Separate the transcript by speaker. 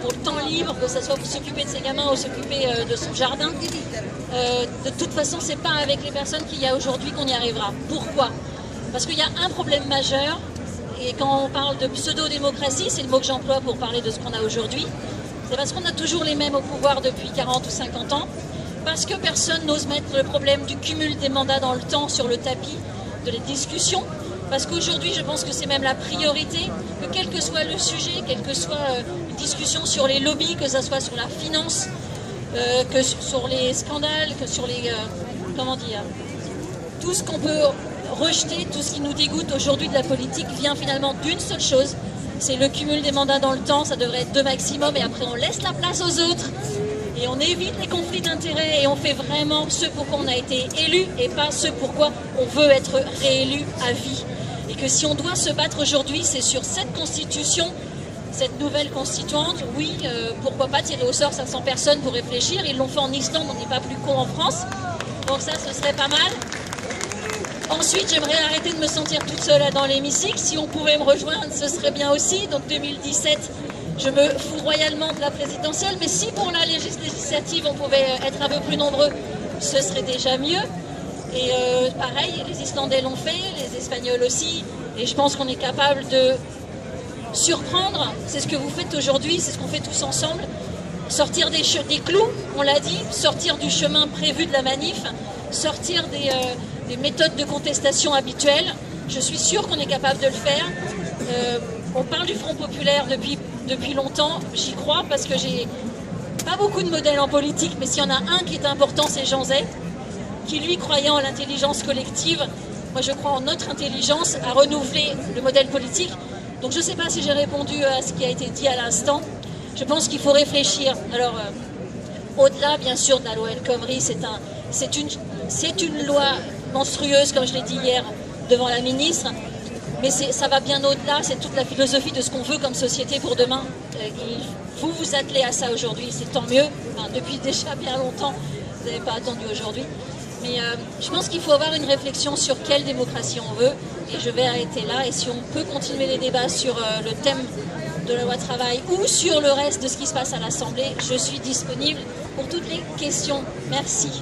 Speaker 1: pour le temps libre, que ce soit pour s'occuper de ses gamins ou s'occuper de son jardin. De toute façon, c'est pas avec les personnes qu'il y a aujourd'hui qu'on y arrivera. Pourquoi? Parce qu'il y a un problème majeur, et quand on parle de pseudo-démocratie, c'est le mot que j'emploie pour parler de ce qu'on a aujourd'hui, c'est parce qu'on a toujours les mêmes au pouvoir depuis 40 ou 50 ans, parce que personne n'ose mettre le problème du cumul des mandats dans le temps sur le tapis de les discussions, parce qu'aujourd'hui, je pense que c'est même la priorité, que quel que soit le sujet, quelle que soit une discussion sur les lobbies, que ce soit sur la finance, que sur les scandales, que sur les... comment dire, tout ce qu'on peut rejeter, tout ce qui nous dégoûte aujourd'hui de la politique vient finalement d'une seule chose, c'est le cumul des mandats dans le temps, ça devrait être 2 maximum, et après on laisse la place aux autres, et on évite les conflits d'intérêts, et on fait vraiment ce pourquoi on a été élu, et pas ce pourquoi on veut être réélu à vie. Et que si on doit se battre aujourd'hui, c'est sur cette constitution, cette nouvelle constituante, oui, pourquoi pas tirer au sort 500 personnes pour réfléchir, ils l'ont fait en Islande, on n'est pas plus con en France, donc ça ce serait pas mal. Ensuite, j'aimerais arrêter de me sentir toute seule dans l'hémicycle. Si on pouvait me rejoindre, ce serait bien aussi. Donc 2017, je me fous royalement de la présidentielle. Mais si pour la législative, on pouvait être un peu plus nombreux, ce serait déjà mieux. Et pareil, les Islandais l'ont fait, les Espagnols aussi. Et je pense qu'on est capable de surprendre. C'est ce que vous faites aujourd'hui, c'est ce qu'on fait tous ensemble. Sortir des clous, on l'a dit, sortir du chemin prévu de la manif, sortir des méthodes de contestation habituelles. Je suis sûre qu'on est capable de le faire. On parle du Front populaire depuis longtemps, j'y crois, parce que j'ai pas beaucoup de modèles en politique, mais s'il y en a un qui est important, c'est Jean Zay, qui lui croyait en l'intelligence collective. Moi je crois en notre intelligence à renouveler le modèle politique. Donc je ne sais pas si j'ai répondu à ce qui a été dit à l'instant. Je pense qu'il faut réfléchir. Alors, au-delà, bien sûr, de la loi El Khomri, c'est une loi monstrueuse, comme je l'ai dit hier devant la ministre, mais ça va bien au-delà, c'est toute la philosophie de ce qu'on veut comme société pour demain. Vous vous attelez à ça aujourd'hui, c'est tant mieux. Enfin, depuis déjà bien longtemps, vous n'avez pas attendu aujourd'hui. Mais je pense qu'il faut avoir une réflexion sur quelle démocratie on veut, et je vais arrêter là. Et si on peut continuer les débats sur le thème de la loi travail ou sur le reste de ce qui se passe à l'Assemblée, je suis disponible pour toutes les questions. Merci.